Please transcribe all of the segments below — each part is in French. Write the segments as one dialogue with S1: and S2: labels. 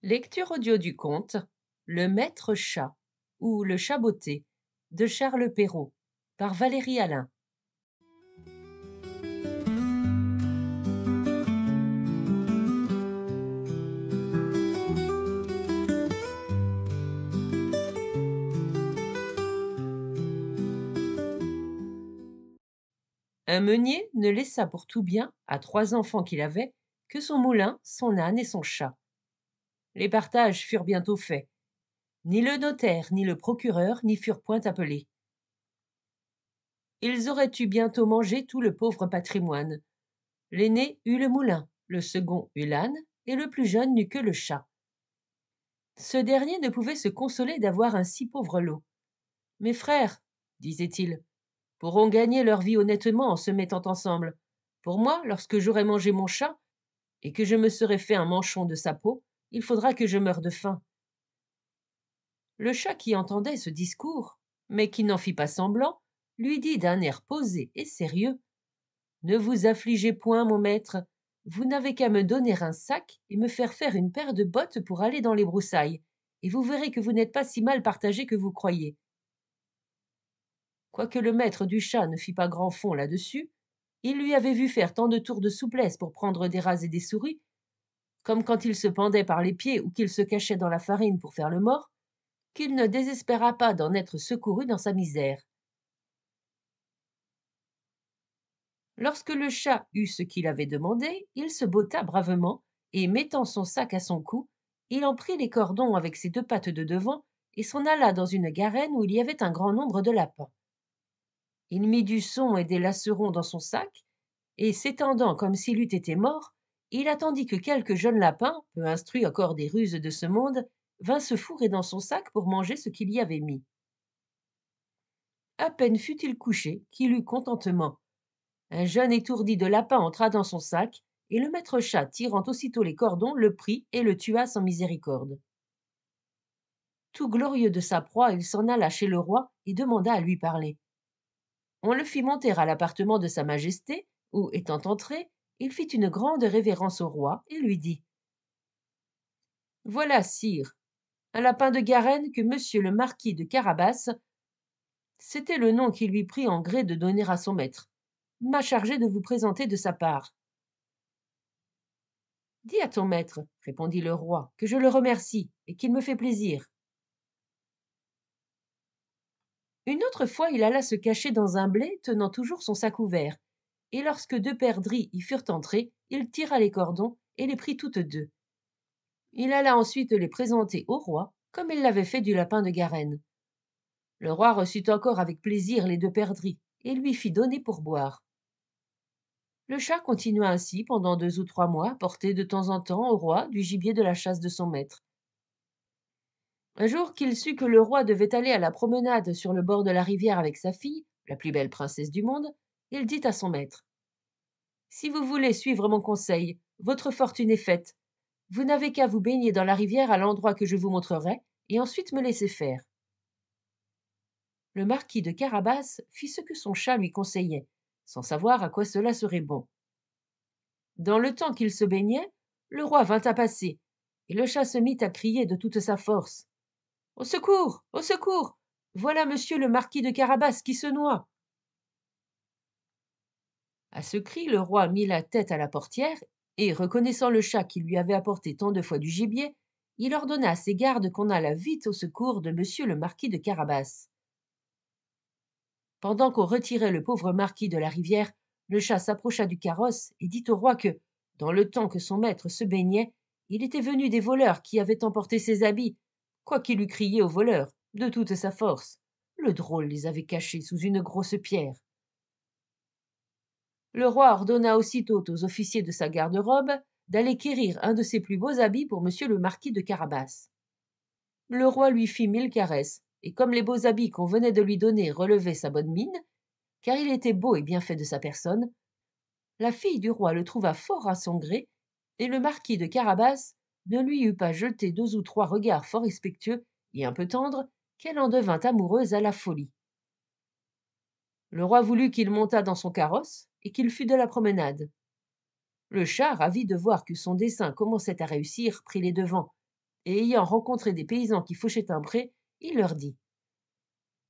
S1: Lecture audio du conte Le maître chat ou Le chat botté de Charles Perrault par Valérie Alain. Un meunier ne laissa pour tout bien à 3 enfants qu'il avait que son moulin, son âne et son chat. Les partages furent bientôt faits. Ni le notaire, ni le procureur n'y furent point appelés. Ils auraient eu bientôt mangé tout le pauvre patrimoine. L'aîné eut le moulin, le second eut l'âne, et le plus jeune n'eut que le chat. Ce dernier ne pouvait se consoler d'avoir un si pauvre lot. Mes frères, disait-il, pourront gagner leur vie honnêtement en se mettant ensemble. Pour moi, lorsque j'aurai mangé mon chat et que je me serai fait un manchon de sa peau, il faudra que je meure de faim. Le chat qui entendait ce discours, mais qui n'en fit pas semblant, lui dit d'un air posé et sérieux: Ne vous affligez point, mon maître, vous n'avez qu'à me donner un sac et me faire faire une paire de bottes pour aller dans les broussailles, et vous verrez que vous n'êtes pas si mal partagé que vous croyez. Quoique le maître du chat ne fît pas grand fond là-dessus, il lui avait vu faire tant de tours de souplesse pour prendre des rats et des souris, comme quand il se pendait par les pieds ou qu'il se cachait dans la farine pour faire le mort, qu'il ne désespéra pas d'en être secouru dans sa misère. Lorsque le chat eut ce qu'il avait demandé, il se botta bravement, et mettant son sac à son cou, il en prit les cordons avec ses 2 pattes de devant et s'en alla dans une garenne où il y avait un grand nombre de lapins. Il mit du son et des lacerons dans son sac, et s'étendant comme s'il eût été mort, il attendit que quelque jeune lapin, peu instruit encore des ruses de ce monde, vînt se fourrer dans son sac pour manger ce qu'il y avait mis. À peine fut-il couché qu'il eut contentement. Un jeune étourdi de lapin entra dans son sac, et le maître chat, tirant aussitôt les cordons, le prit et le tua sans miséricorde. Tout glorieux de sa proie, il s'en alla chez le roi et demanda à lui parler. On le fit monter à l'appartement de sa majesté, où, étant entré, il fit une grande révérence au roi et lui dit: Voilà, sire, un lapin de Garenne que monsieur le marquis de Carabas, c'était le nom qu'il lui prit en gré de donner à son maître, m'a chargé de vous présenter de sa part. Dis à ton maître, répondit le roi, que je le remercie et qu'il me fait plaisir. Une autre fois, il alla se cacher dans un blé, tenant toujours son sac ouvert, et lorsque 2 perdrix y furent entrés, il tira les cordons et les prit toutes 2. Il alla ensuite les présenter au roi, comme il l'avait fait du lapin de Garenne. Le roi reçut encore avec plaisir les 2 perdrix, et lui fit donner pour boire. Le chat continua ainsi pendant 2 ou 3 mois, porter de temps en temps au roi du gibier de la chasse de son maître. Un jour qu'il sut que le roi devait aller à la promenade sur le bord de la rivière avec sa fille, la plus belle princesse du monde, il dit à son maître: Si vous voulez suivre mon conseil, votre fortune est faite. Vous n'avez qu'à vous baigner dans la rivière à l'endroit que je vous montrerai, et ensuite me laisser faire. Le marquis de Carabas fit ce que son chat lui conseillait, sans savoir à quoi cela serait bon. Dans le temps qu'il se baignait, le roi vint à passer, et le chat se mit à crier de toute sa force: Au secours! Au secours! Voilà monsieur le marquis de Carabas qui se noie. À ce cri, le roi mit la tête à la portière, et, reconnaissant le chat qui lui avait apporté tant de fois du gibier, il ordonna à ses gardes qu'on allât vite au secours de monsieur le marquis de Carabas. Pendant qu'on retirait le pauvre marquis de la rivière, le chat s'approcha du carrosse et dit au roi que, dans le temps que son maître se baignait, il était venu des voleurs qui avaient emporté ses habits, quoiqu'il eût crié aux voleurs de toute sa force. Le drôle les avait cachés sous une grosse pierre. Le roi ordonna aussitôt aux officiers de sa garde-robe d'aller quérir un de ses plus beaux habits pour monsieur le marquis de Carabas. Le roi lui fit 1000 caresses, et comme les beaux habits qu'on venait de lui donner relevaient sa bonne mine, car il était beau et bien fait de sa personne, la fille du roi le trouva fort à son gré, et le marquis de Carabas ne lui eut pas jeté 2 ou 3 regards fort respectueux et un peu tendres, qu'elle en devint amoureuse à la folie. Le roi voulut qu'il montât dans son carrosse et qu'il fût de la promenade. Le chat, ravi de voir que son dessein commençait à réussir, prit les devants, et ayant rencontré des paysans qui fauchaient un pré, il leur dit: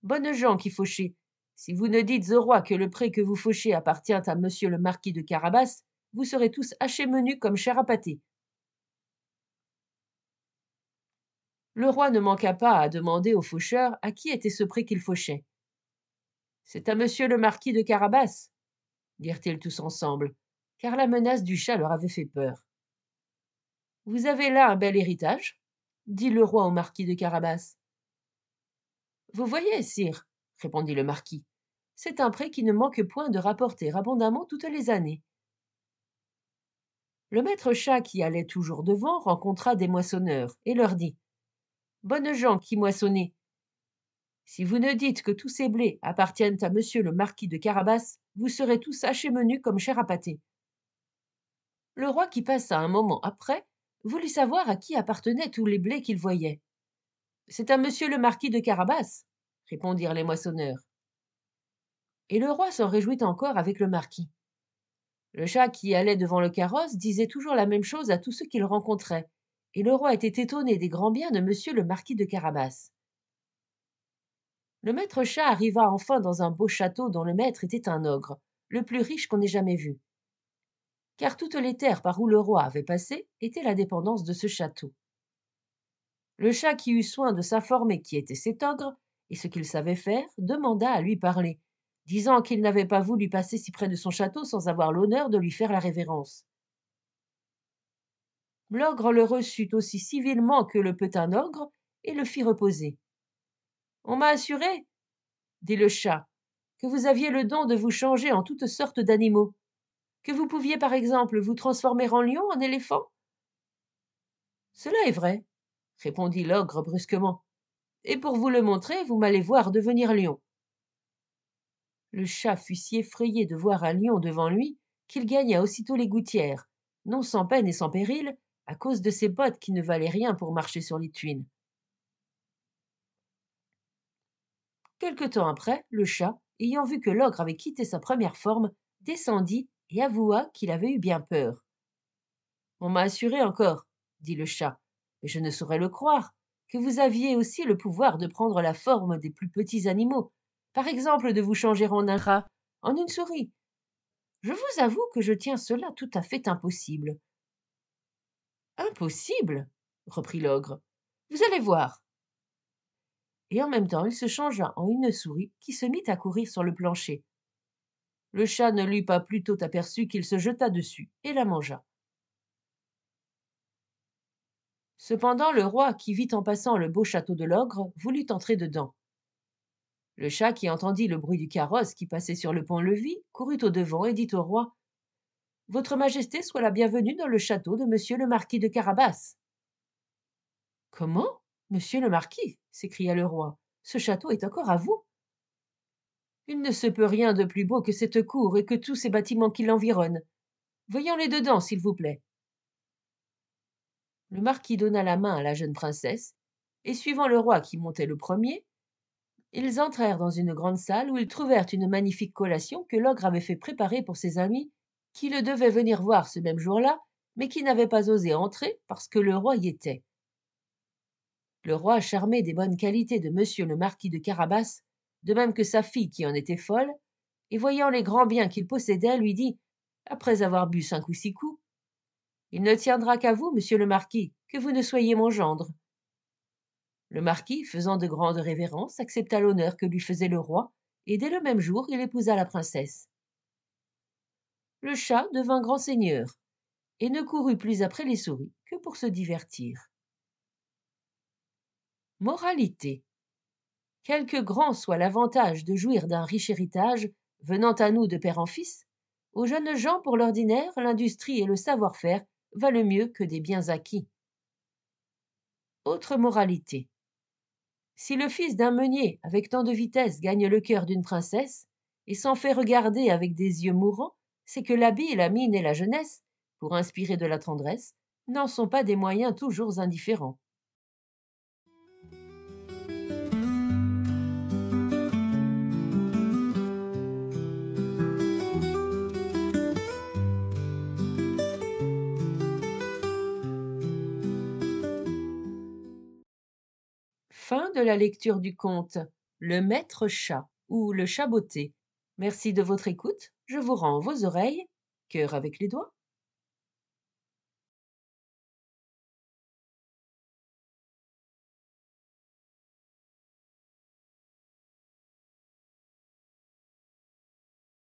S1: Bonnes gens qui fauchez, si vous ne dites au roi que le pré que vous fauchez appartient à monsieur le marquis de Carabas, vous serez tous hachés menus comme chair à pâté. Le roi ne manqua pas à demander aux faucheurs à qui était ce pré qu'il fauchait. C'est à monsieur le marquis de Carabas, dirent-ils tous ensemble, car la menace du chat leur avait fait peur. Vous avez là un bel héritage, dit le roi au marquis de Carabas. Vous voyez, sire, répondit le marquis, c'est un pré qui ne manque point de rapporter abondamment toutes les années. Le maître chat qui allait toujours devant rencontra des moissonneurs et leur dit: Bonnes gens qui moissonnez, si vous ne dites que tous ces blés appartiennent à monsieur le marquis de Carabas, vous serez tous hachés menus comme chair à pâté. Le roi, qui passa un moment après, voulut savoir à qui appartenaient tous les blés qu'il voyait. C'est à monsieur le marquis de Carabas, répondirent les moissonneurs. Et le roi s'en réjouit encore avec le marquis. Le chat qui allait devant le carrosse disait toujours la même chose à tous ceux qu'il rencontrait, et le roi était étonné des grands biens de monsieur le marquis de Carabas. Le maître chat arriva enfin dans un beau château dont le maître était un ogre, le plus riche qu'on ait jamais vu. Car toutes les terres par où le roi avait passé étaient la dépendance de ce château. Le chat, qui eut soin de s'informer qui était cet ogre et ce qu'il savait faire, demanda à lui parler, disant qu'il n'avait pas voulu passer si près de son château sans avoir l'honneur de lui faire la révérence. L'ogre le reçut aussi civilement que le peut un ogre et le fit reposer. On m'a assuré, dit le chat, que vous aviez le don de vous changer en toutes sortes d'animaux, que vous pouviez par exemple vous transformer en lion, en éléphant. Cela est vrai, répondit l'ogre brusquement, et pour vous le montrer, vous m'allez voir devenir lion. Le chat fut si effrayé de voir un lion devant lui qu'il gagna aussitôt les gouttières, non sans peine et sans péril, à cause de ses bottes qui ne valaient rien pour marcher sur les tuines. Quelque temps après, le chat, ayant vu que l'ogre avait quitté sa première forme, descendit et avoua qu'il avait eu bien peur. On m'a assuré encore, dit le chat, mais je ne saurais le croire, que vous aviez aussi le pouvoir de prendre la forme des plus petits animaux, par exemple de vous changer en un rat, en une souris. Je vous avoue que je tiens cela tout à fait impossible. Impossible, reprit l'ogre. Vous allez voir. Et en même temps il se changea en une souris qui se mit à courir sur le plancher. Le chat ne l'eut pas plus tôt aperçu qu'il se jeta dessus et la mangea. Cependant le roi, qui vit en passant le beau château de l'ogre, voulut entrer dedans. Le chat, qui entendit le bruit du carrosse qui passait sur le pont-levis, courut au-devant et dit au roi: Votre Majesté soit la bienvenue dans le château de monsieur le marquis de Carabas. Comment, monsieur le marquis, s'écria le roi, ce château est encore à vous? Il ne se peut rien de plus beau que cette cour et que tous ces bâtiments qui l'environnent. Voyons-les dedans, s'il vous plaît. Le marquis donna la main à la jeune princesse, et suivant le roi qui montait le premier, ils entrèrent dans une grande salle où ils trouvèrent une magnifique collation que l'ogre avait fait préparer pour ses amis, qui le devaient venir voir ce même jour-là, mais qui n'avaient pas osé entrer parce que le roi y était. Le roi, charmé des bonnes qualités de monsieur le marquis de Carabas, de même que sa fille qui en était folle, et voyant les grands biens qu'il possédait, lui dit, après avoir bu 5 ou 6 coups: Il ne tiendra qu'à vous, monsieur le marquis, que vous ne soyez mon gendre. Le marquis, faisant de grandes révérences, accepta l'honneur que lui faisait le roi, et dès le même jour il épousa la princesse. Le chat devint grand seigneur, et ne courut plus après les souris que pour se divertir. Moralité. Quelque grand soit l'avantage de jouir d'un riche héritage, venant à nous de père en fils, aux jeunes gens pour l'ordinaire, l'industrie et le savoir-faire valent mieux que des biens acquis. Autre moralité. Si le fils d'un meunier avec tant de vitesse gagne le cœur d'une princesse, et s'en fait regarder avec des yeux mourants, c'est que l'habit, la mine et la jeunesse, pour inspirer de la tendresse, n'en sont pas des moyens toujours indifférents. Fin de la lecture du conte Le maître chat ou Le chat botté. Merci de votre écoute. Je vous rends vos oreilles. Cœur avec les doigts.